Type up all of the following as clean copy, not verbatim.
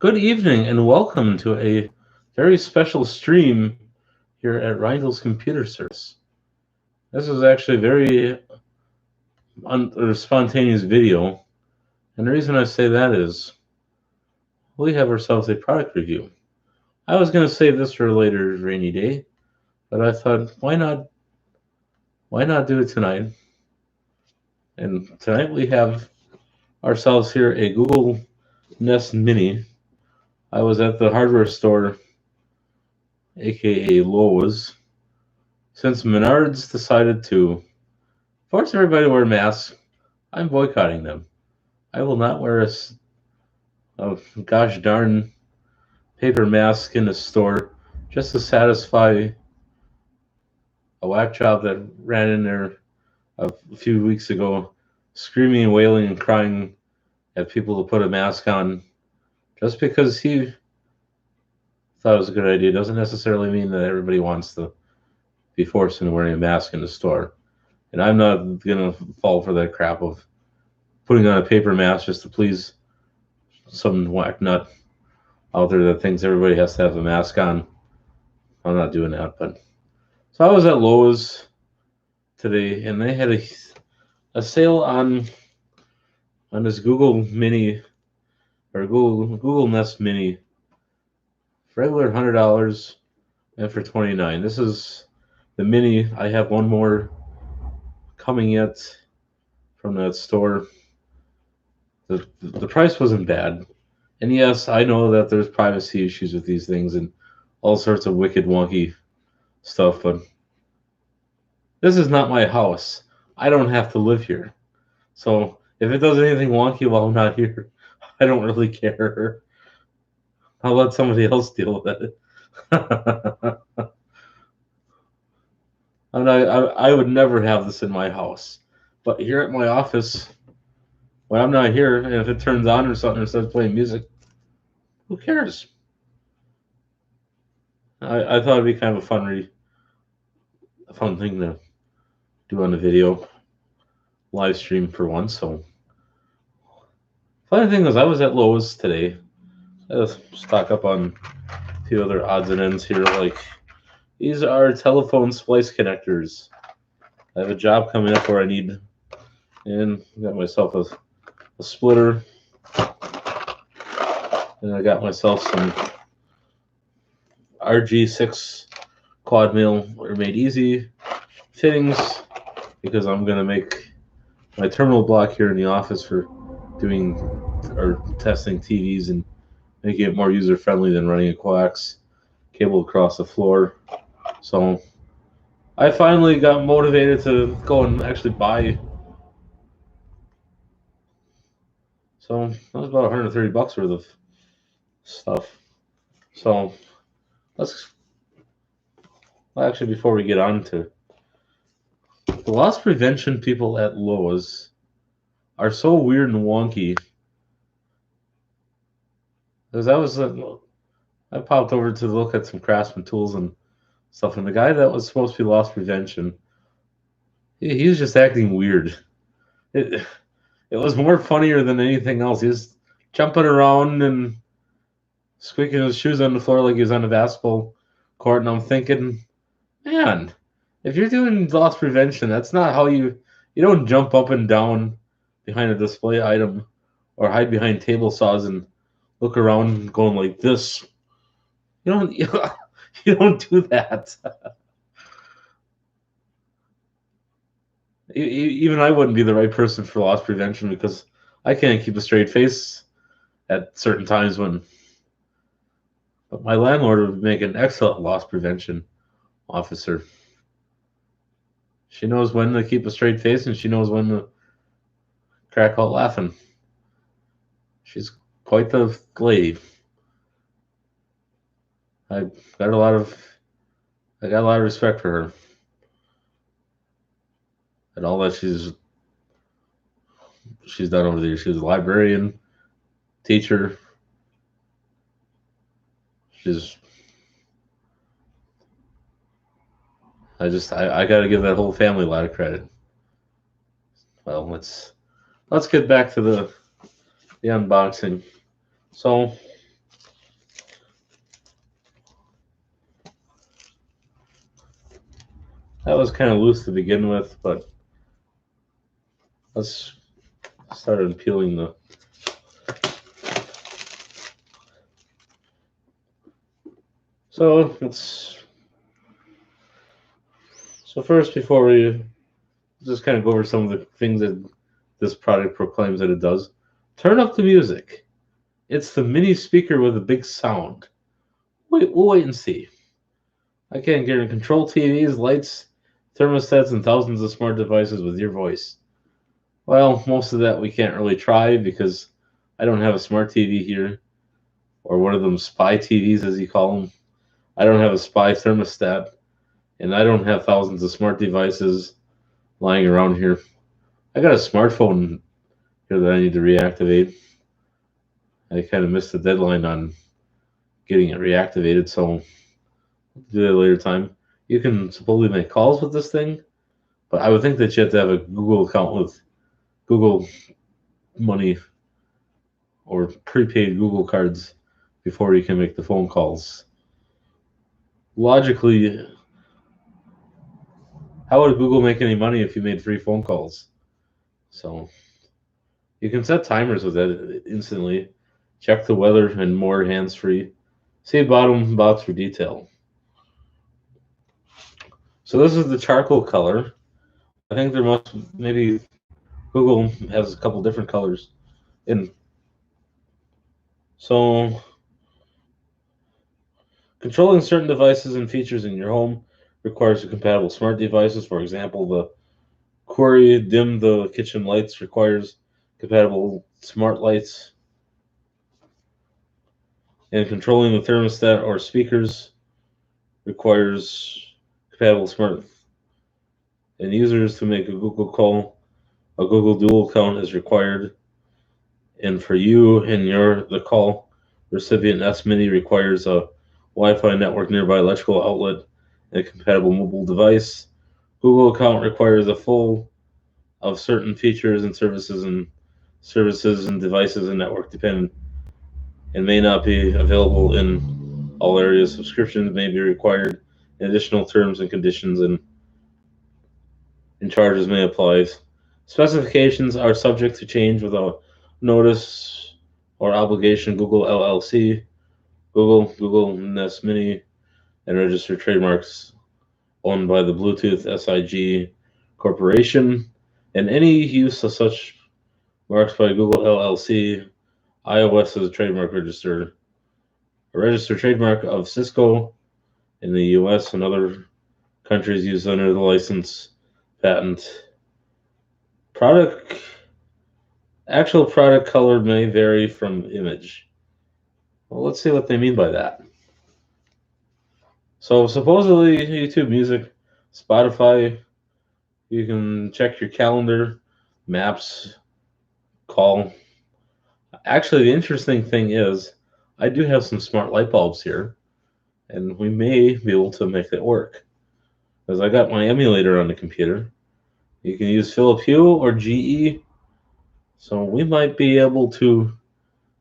Good evening and welcome to a very special stream here at Reindel's Computer Service. This is actually a very spontaneous video, and the reason I say that is we have ourselves a product review. I was going to save this for a later rainy day, but I thought, why not do it tonight? And tonight we have ourselves here a Google Nest Mini. I was at the hardware store, aka Lowe's, since Menards decided to force everybody to wear masks. I'm boycotting them. I will not wear a gosh darn paper mask in a store just to satisfy a whack job that ran in there a few weeks ago, screaming and wailing and crying at people to put a mask on just because he thought it was a good idea. Doesn't necessarily mean that everybody wants to be forced into wearing a mask in the store. And I'm not going to fall for that crap of putting on a paper mask just to please some whack nut out there that thinks everybody has to have a mask on. I'm not doing that. But so I was at Lowe's today, and they had a sale on this Google Mini or Google Nest Mini, regular $100 and for $29. This is the Mini. I have one more coming yet from that store. The price wasn't bad. And yes, I know that there's privacy issues with these things and all sorts of wicked wonky stuff, but this is not my house. I don't have to live here. So if it does anything wonky while I'm not here, I don't really care. I'll let somebody else deal with it. I would never have this in my house. But here at my office, when I'm not here, and if it turns on or something or starts playing music, who cares? I thought it'd be kind of a fun thing to do on the video live stream for once. So, funny thing is, I was at Lowe's today. I just stock up on a few other odds and ends here. Like these are telephone splice connectors. I have a job coming up where I need, and I got myself a splitter, and I got myself some RG6 quad mill or made easy fittings because I'm gonna make my terminal block here in the office for doing or testing TVs and making it more user friendly than running a coax cable across the floor. So I finally got motivated to go and actually buy. So that was about $130 worth of stuff. So actually, before we get on to the loss prevention people at Lowe's are so weird and wonky. Because I popped over to look at some Craftsman tools and stuff, and the guy that was supposed to be loss prevention, he was just acting weird. It was more funnier than anything else. He was jumping around and squeaking his shoes on the floor like he was on a basketball court, and I'm thinking, man, if you're doing loss prevention, that's not how you don't jump up and down behind a display item or hide behind table saws and look around going like this. You don't do that. Even I wouldn't be the right person for loss prevention because I can't keep a straight face at certain times but my landlord would make an excellent loss prevention officer. She knows when to keep a straight face and she knows when to crack out laughing. She's quite the lady. I got a lot of respect for her and all that she's done over the years. She was a librarian, teacher. I got to give that whole family a lot of credit. Well, let's get back to the unboxing. So That was kind of loose to begin with, but let's start unpeeling the. So first, before we just kind of go over some of the things that this product proclaims that it does, turn up the music. It's the mini speaker with a big sound. We'll wait and see. I can get control TVs, lights, thermostats, and thousands of smart devices with your voice. Well, most of that we can't really try because I don't have a smart TV here, or one of them spy TVs as you call them. I don't have a spy thermostat, and I don't have thousands of smart devices lying around here. I got a smartphone here that I need to reactivate. I kind of missed the deadline on getting it reactivated, so I'll do that later time. You can supposedly make calls with this thing, but I would think that you have to have a Google account with Google money or prepaid Google cards before you can make the phone calls. Logically, how would Google make any money if you made free phone calls? So you can set timers with that instantly. Check the weather and more hands-free. See bottom box for detail. So this is the charcoal color. I think there must maybe Google has a couple different colors. And so controlling certain devices and features in your home requires compatible smart devices. For example, the query dim the kitchen lights requires compatible smart lights. And controlling the thermostat or speakers requires compatible smart. And users to make a Google call, a Google Dual account is required. And for you and the call recipient, S Mini requires a Wi-Fi network, nearby electrical outlet, and a compatible mobile device. Google account requires a full of certain features and services and devices and network dependent, and may not be available in all areas. Subscriptions may be required. Additional terms and conditions and charges may apply. Specifications are subject to change without notice or obligation. Google LLC, Google Nest Mini, and registered trademarks owned by the Bluetooth SIG Corporation, and any use of such marks by Google LLC. iOS is a trademark registered. A registered trademark of Cisco in the U.S. and other countries used under the license patent. Actual product color may vary from image. Well, let's see what they mean by that. So supposedly YouTube Music, Spotify, you can check your calendar, maps, call. Actually, the interesting thing is I do have some smart light bulbs here, and we may be able to make it work. Because I got my emulator on the computer. You can use Philips Hue or GE, so we might be able to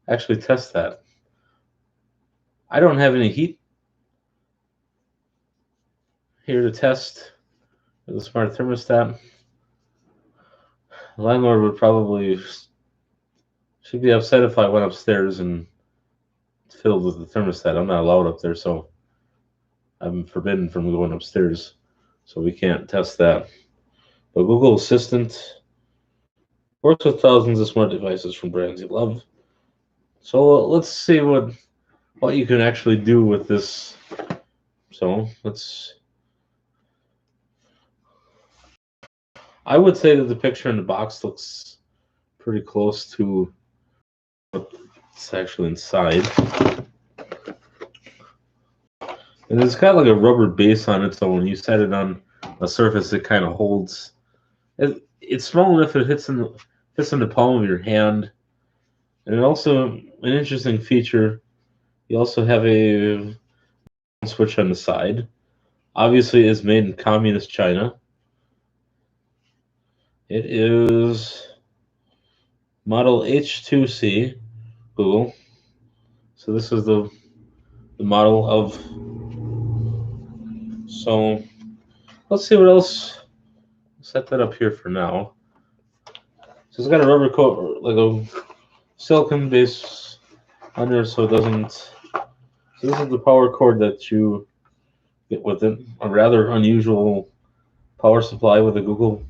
actually test that. I don't have any heat here to test with the smart thermostat. The landlord should be upset if I went upstairs and filled with the thermostat. I'm not allowed up there, so I'm forbidden from going upstairs, so we can't test that. But Google Assistant works with thousands of smart devices from brands you love. So let's see what you can actually do with this. So I would say that the picture in the box looks pretty close to what's actually inside. And it's got like a rubber base on it, so when you set it on a surface, it kind of holds. It's small enough it fits in the palm of your hand. And it also, an interesting feature, you also have a switch on the side. Obviously, it's made in communist China. It is model H2C, Google. So this is the model of. So let's see what else. Set that up here for now. So it's got a rubber coat, like a silicone base under, so it doesn't. So this is the power cord that you get with it. A rather unusual power supply with a Google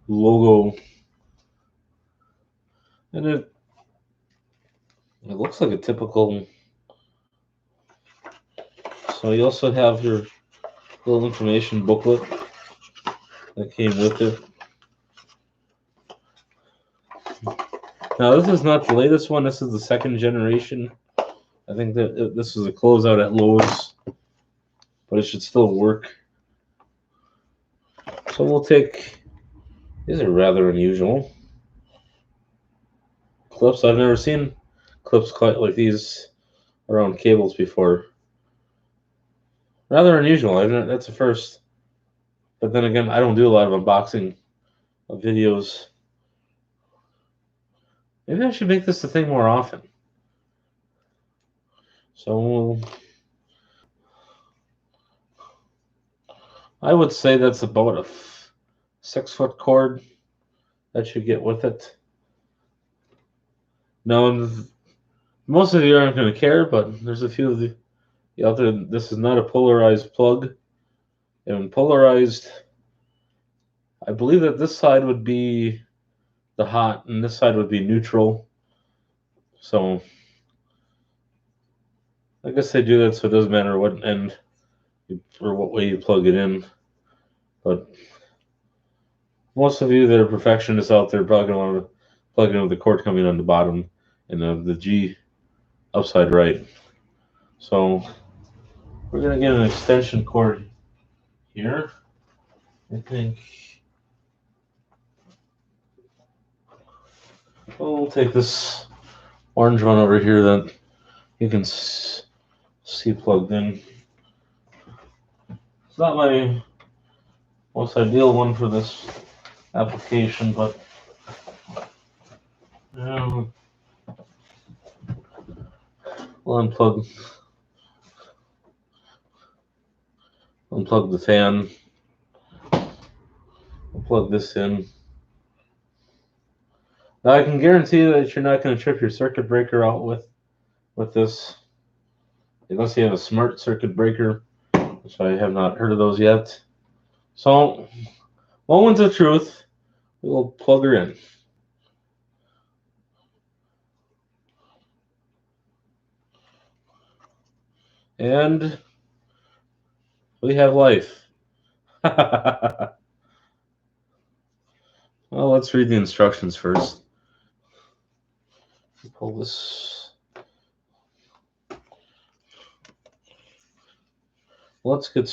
logo, and it looks like a typical. So you also have your little information booklet that came with it. Now this is not the latest one. This is the second generation. I think that this is a closeout at Lowe's, but it should still work. So we'll take. These are rather unusual clips. I've never seen clips quite like these around cables before. Rather unusual. That's a first. But then again, I don't do a lot of unboxing of videos. Maybe I should make this a thing more often. So I would say that's about a 6-foot cord that you get with it. Now, most of you aren't going to care, but there's a few of you out there. This is not a polarized plug. And polarized, I believe that this side would be the hot and this side would be neutral. So I guess they do that so it doesn't matter what end or what way you plug it in. But most of you that are perfectionists out there are probably going to want to plug in with the cord coming on the bottom and the G upside right. So we're going to get an extension cord here. I think we'll take this orange one over here that you can see plugged in. It's not my most ideal one for this application, but we'll unplug the fan. We'll plug this in. Now I can guarantee you that you're not going to trip your circuit breaker out with this, unless you have a smart circuit breaker, which I have not heard of those yet. So, moments of truth, we'll plug her in. And we have life. Well, let's read the instructions first. Pull this. Let's get.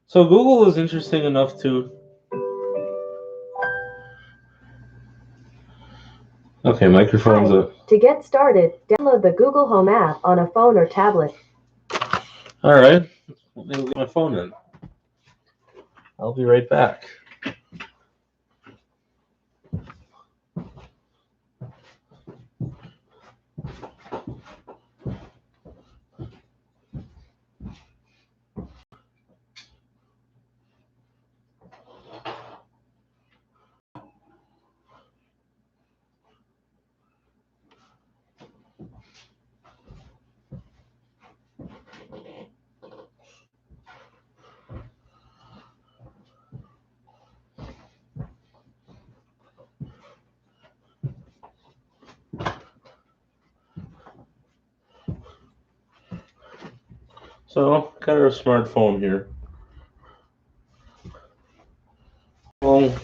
So Google is interesting enough to. Okay, microphone's up. To get started, download the Google Home app on a phone or tablet. All right, let me get my phone in. I'll be right back. So, got our smartphone here. Well,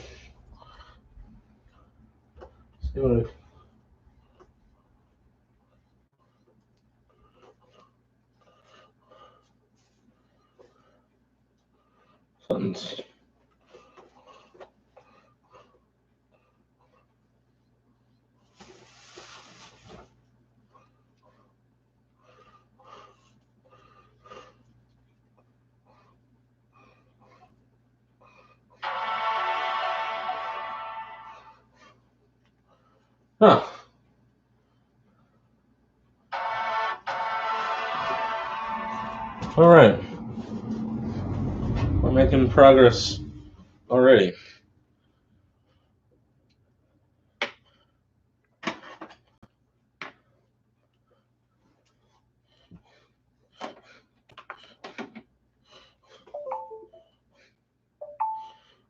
see what something's. Huh. All right. We're making progress already.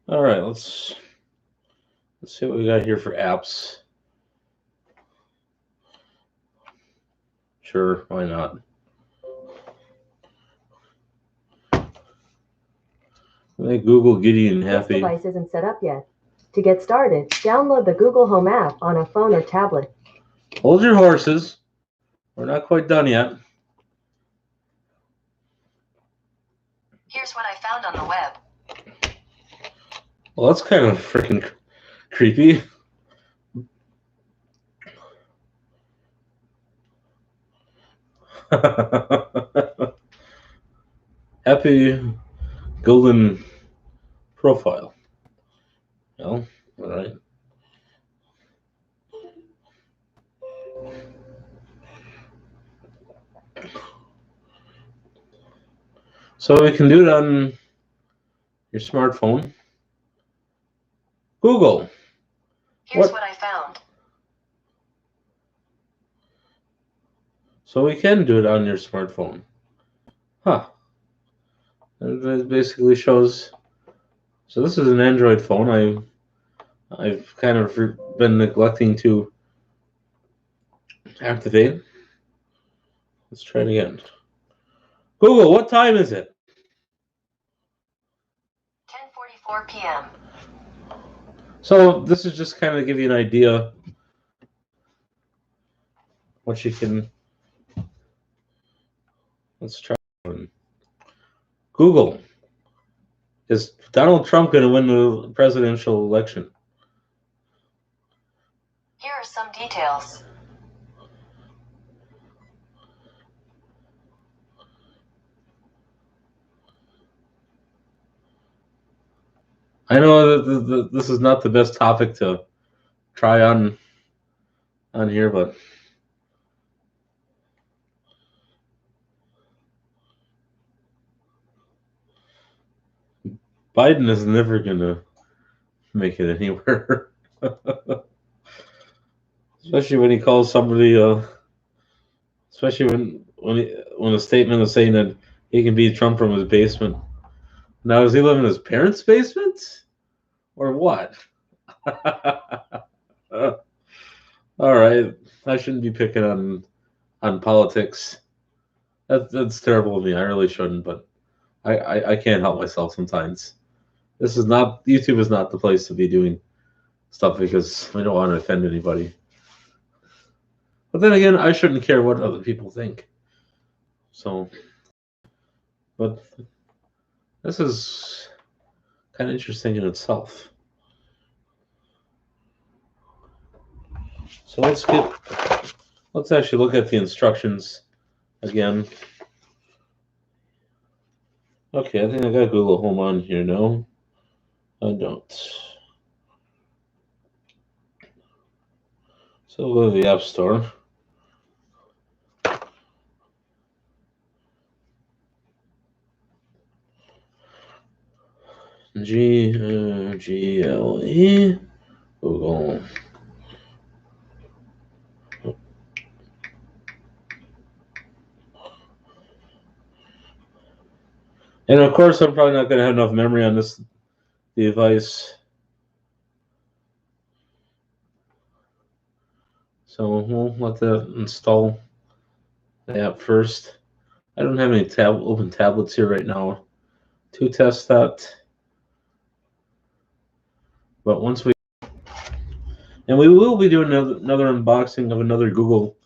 All right, let's see what we got here for apps. Sure, why not? Make Google Gideon This happy. device isn't set up yet. To get started, download the Google Home app on a phone or tablet. Hold your horses. We're not quite done yet. Here's what I found on the web. Well, that's kind of freaking creepy. Happy golden profile. Well, all right. So we can do it on your smartphone. Google. Here's what I found. So we can do it on your smartphone. Huh. And that basically shows. So this is an Android phone. I've kind of been neglecting to activate. Let's try it again. Google, what time is it? 10:44 p.m. So this is just kind of give you an idea what you can. Let's try one. Google, is Donald Trump going to win the presidential election? Here are some details. I know that this is not the best topic to try on here, but Biden is never going to make it anywhere. Especially when he calls somebody, especially when a statement is saying that he can beat Trump from his basement. Now, does he live in his parents' basement, or what? All right, I shouldn't be picking on politics. That's terrible of me. I really shouldn't, but I can't help myself sometimes. This is not YouTube is not the place to be doing stuff because we don't want to offend anybody. But then again, I shouldn't care what other people think. So, but this is kind of interesting in itself. So let's actually look at the instructions again. Okay, I think I got Google Home on here. No, I don't. So we'll go to the App Store. GLE Google. And of course, I'm probably not going to have enough memory on this device. So we'll let that install the app first. I don't have any open tablets here right now to test that. But once we will be doing another unboxing of another Google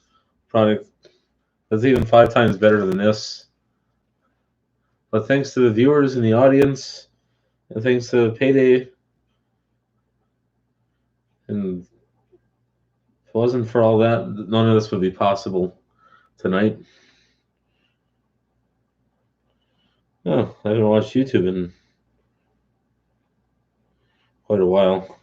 product that's even 5 times better than this. But thanks to the viewers in the audience, and thanks to Payday, and if it wasn't for all that, none of this would be possible tonight. Oh, I haven't watched YouTube in quite a while.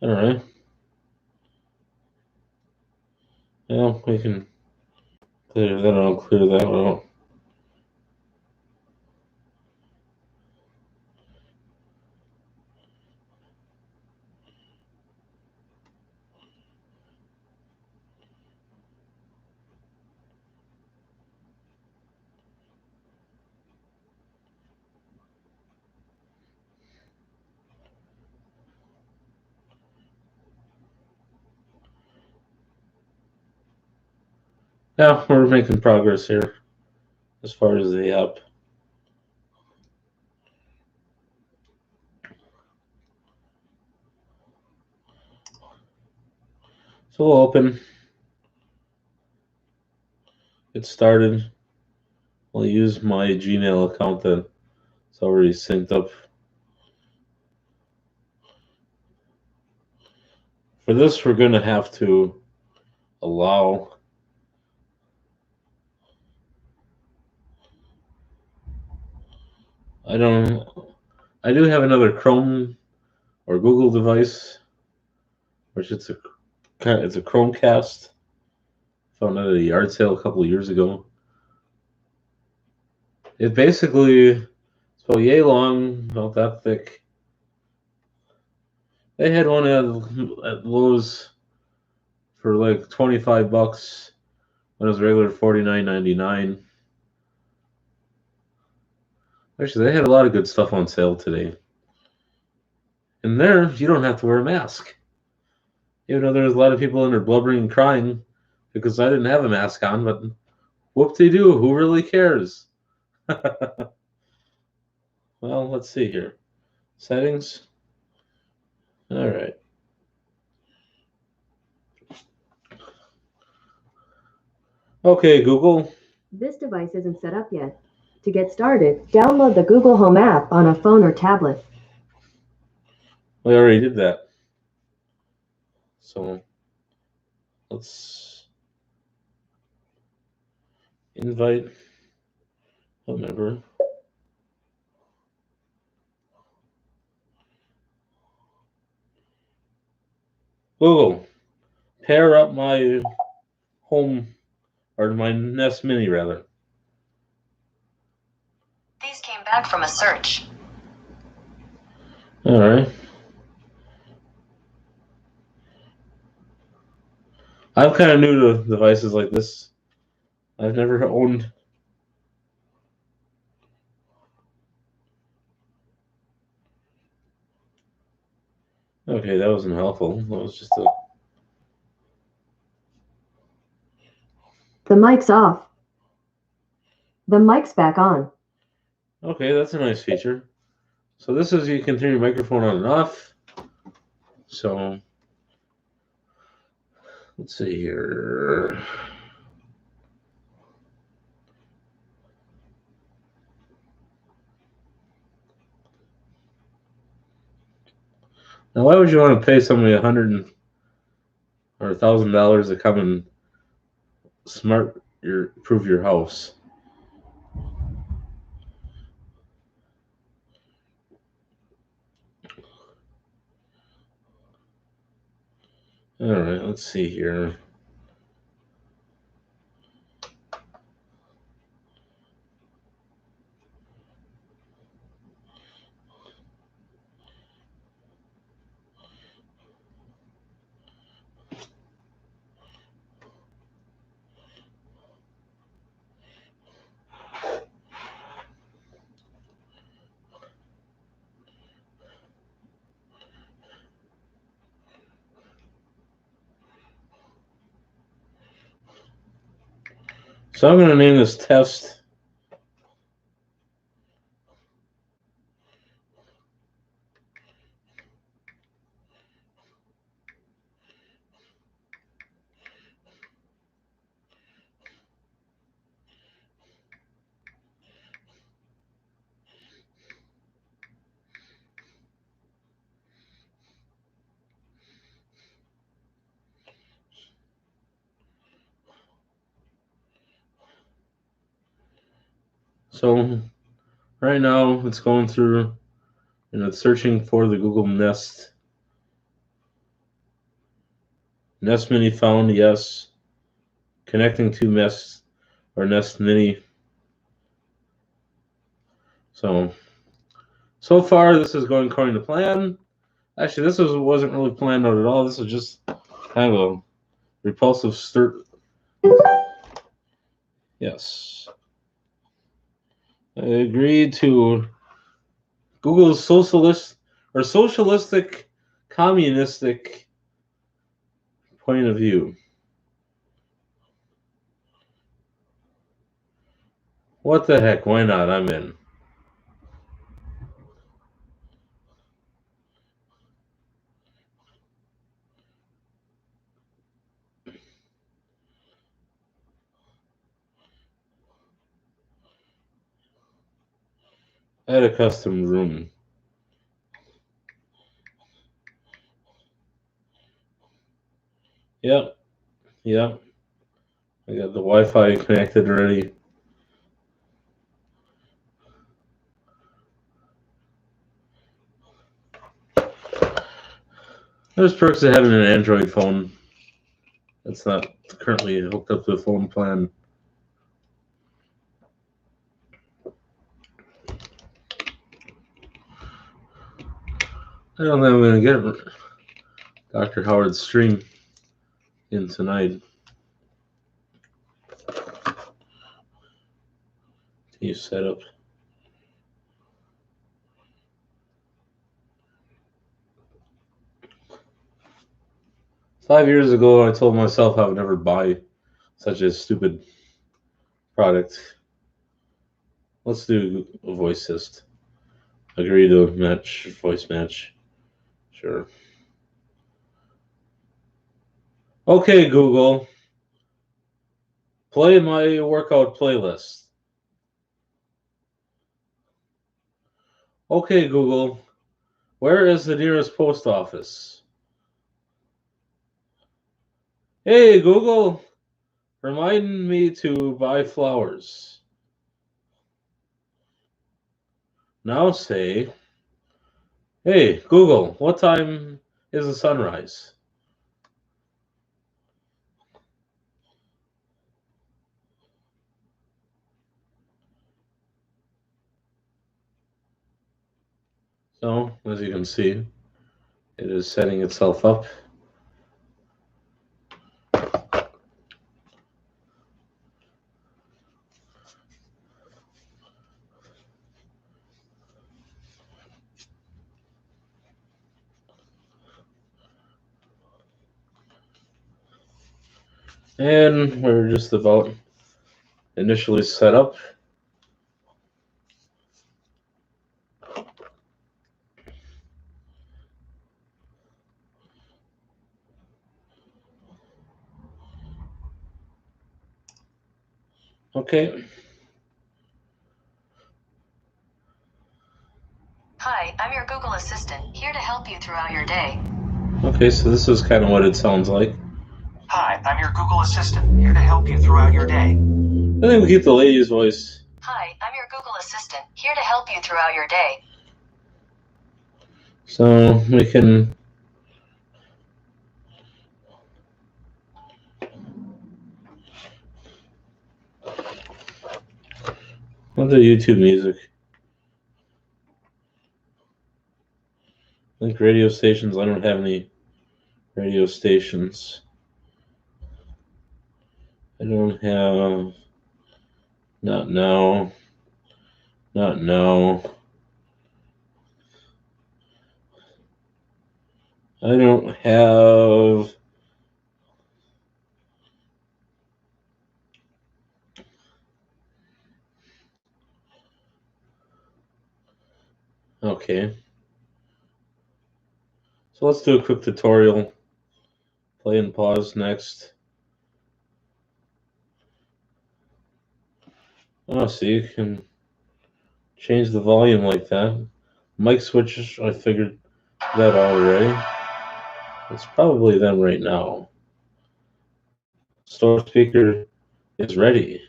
All right. Well, we can clear that out. Clear that out. Yeah, we're making progress here as far as the app. So we'll open. Get started. We'll use my Gmail account that's already synced up. For this, we're going to have to allow I do have another Chrome or Google device, which it's a Chromecast. Found it at a yard sale a couple of years ago. It basically is about yay long, about that thick. They had one at Lowe's for like $25 when it was regular $49.99. Actually, they had a lot of good stuff on sale today. And there, you don't have to wear a mask. Even though there's a lot of people in there blubbering and crying because I didn't have a mask on, but whoop-de-doo, who really cares? Well, let's see here. Settings. All right. Okay, Google. This device isn't set up yet. To get started, download the Google Home app on a phone or tablet. We already did that. So let's invite a member. Google, pair up my home, or my Nest Mini rather. These came back from a search. All right. I'm kind of new to devices like this. I've never owned. Okay, that wasn't helpful. That was just a. The mic's off. The mic's back on. Okay, that's a nice feature. So this is you can turn your microphone on and off. So let's see here. Now, why would you want to pay somebody $100 or $1,000 to come and improve your house? All right, let's see here. So I'm going to name this test. So right now it's going through and it's searching for the Google Nest Nest Mini found, yes. Connecting to Nest Mini. So far this is going according to plan. Actually, this wasn't really planned out at all. This was just kind of a repulsive start. Yes. I agreed to Google's socialistic, communistic point of view. What the heck? Why not? I'm in. I had a custom room. Yep. Yep. I got the Wi-Fi connected already. There's perks of having an Android phone. That's not currently hooked up to a phone plan. I don't think I'm going to get Dr. Howard's stream in tonight. New setup. Five years ago, I told myself I would never buy such a stupid product. Let's do a voice assist. Agree to match, voice match. Sure. Okay, Google. Play my workout playlist. Okay, Google. Where is the nearest post office? Hey, Google. Remind me to buy flowers. Now say, hey, Google, what time is the sunrise? So, as you can see, it is setting itself up. And we're just about initially set up. Okay. Hi, I'm your Google Assistant, here to help you throughout your day. Okay, so this is kind of what it sounds like. Hi, I'm your Google Assistant, here to help you throughout your day. I think we keep the lady's voice. Hi, I'm your Google Assistant, here to help you throughout your day. So we can I'll do YouTube music. I think radio stations, I don't have any radio stations. I don't have, not now, not now. I don't have, okay. So let's do a quick tutorial. Play and pause next. Oh, so you can change the volume like that. Mic switches, I figured that already. It's probably them right now. Store speaker is ready.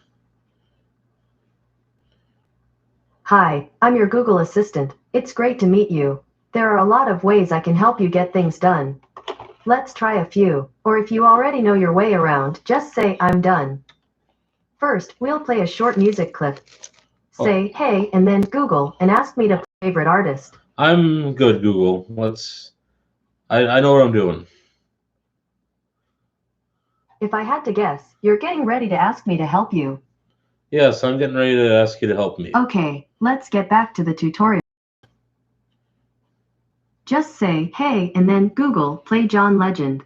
Hi, I'm your Google Assistant. It's great to meet you. There are a lot of ways I can help you get things done. Let's try a few, or if you already know your way around, just say I'm done. First, we'll play a short music clip. Say, hey, and then Google, and ask me to play your favorite artist. I'm good, Google. I know what I'm doing. If I had to guess, you're getting ready to ask me to help you. Yes, I'm getting ready to ask you to help me. Okay, let's get back to the tutorial. Just say, hey, and then Google, play John Legend.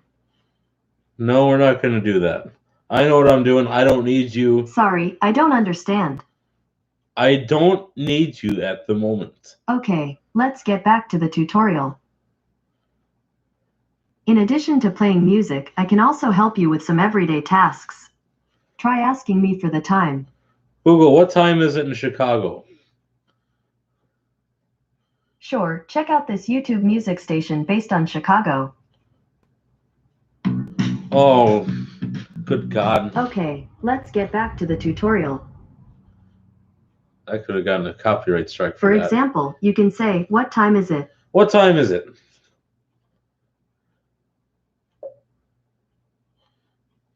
No, we're not going to do that. I know what I'm doing. I don't need you. Sorry, I don't understand. I don't need you at the moment. Okay, let's get back to the tutorial. In addition to playing music, I can also help you with some everyday tasks. Try asking me for the time. Google, what time is it in Chicago? Sure, check out this YouTube music station based on Chicago. Oh, good God. Okay, let's get back to the tutorial. I could have gotten a copyright strike For for that. example, you can say, what time is it? What time is it?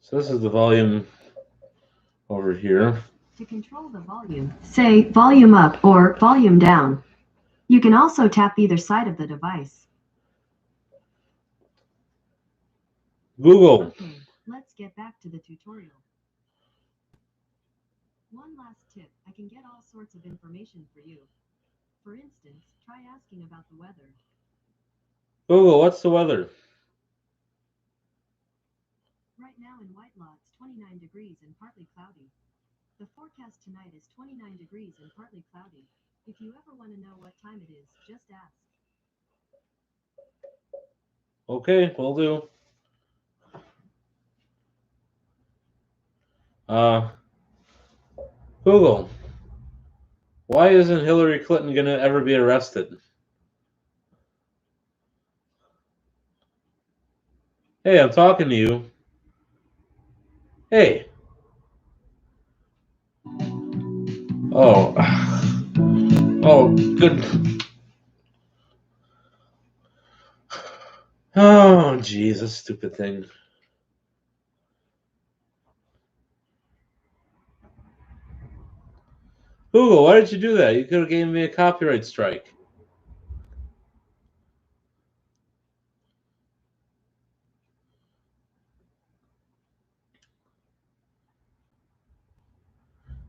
So this is the volume over here. To control the volume, say volume up or volume down. You can also tap either side of the device. Google. Okay, let's get back to the tutorial. One last tip, I can get all sorts of information for you. For instance, try asking about the weather. Google, what's the weather? Right now in Whitelaw, it's 29 degrees and partly cloudy. The forecast tonight is 29 degrees and partly cloudy. If you ever want to know what time it is, just ask. Okay, will do. Google, why isn't Hillary Clinton going to ever be arrested? Hey, I'm talking to you. Hey. Oh. Oh, good. Oh, Jesus, stupid thing. Google, why did you do that? You could have given me a copyright strike.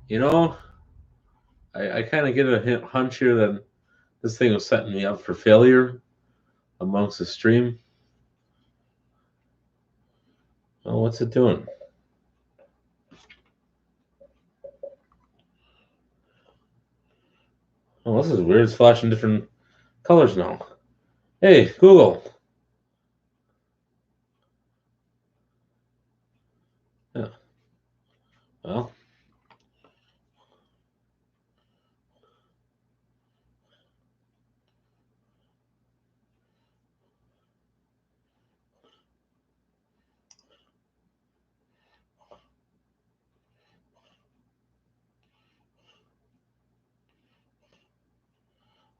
You know, I kind of get a hunch here that this thing was setting me up for failure amongst the stream. Oh, what's it doing? Oh, this is weird. It's flashing different colors now. Hey, Google. Yeah. Well.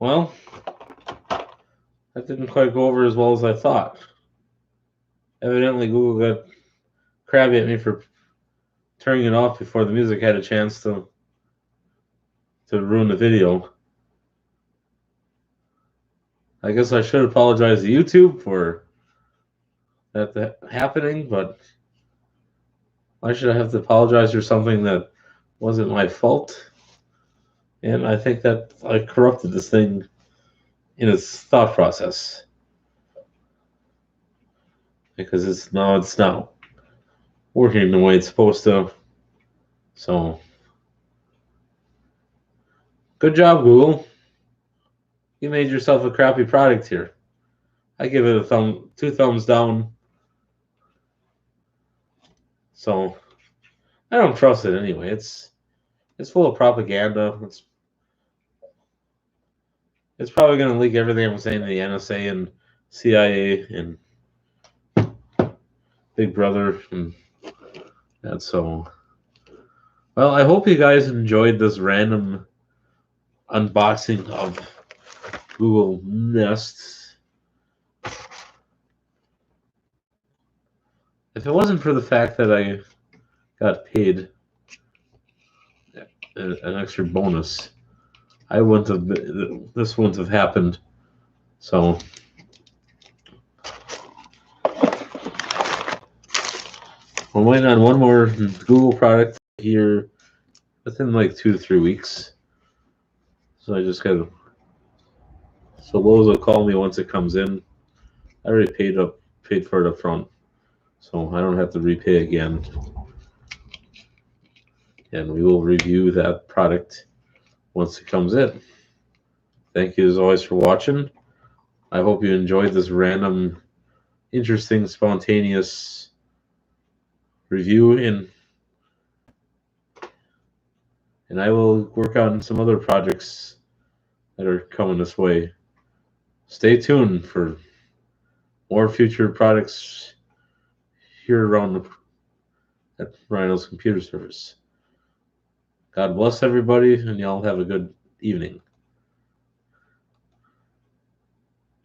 Well, that didn't quite go over as well as I thought. Evidently, Google got crabby at me for turning it off before the music had a chance to ruin the video. I guess I should apologize to YouTube for that happening, but why should I have to apologize for something that wasn't my fault? And I think that I corrupted this thing in its thought process because it's now working the way it's supposed to. So, good job, Google. You made yourself a crappy product here. I give it a two thumbs down. So, I don't trust it anyway. It's full of propaganda. It's probably going to leak everything I'm saying to the NSA and CIA and Big Brother and that. So, well, I hope you guys enjoyed this random unboxing of Google Nest. If it wasn't for the fact that I got paid an extra bonus, I wouldn't have. This wouldn't have happened. So I'm waiting on one more Google product here within like 2 to 3 weeks. So I just gotta. So Lowe's will call me once it comes in. I already paid for it up front, so I don't have to repay again. And we will review that product once it comes in. Thank you as always for watching. I hope you enjoyed this random, interesting, spontaneous review, and I will work on some other projects that are coming this way. Stay tuned for more future products here around at Rhino's Computer Service. God bless everybody, and y'all have a good evening.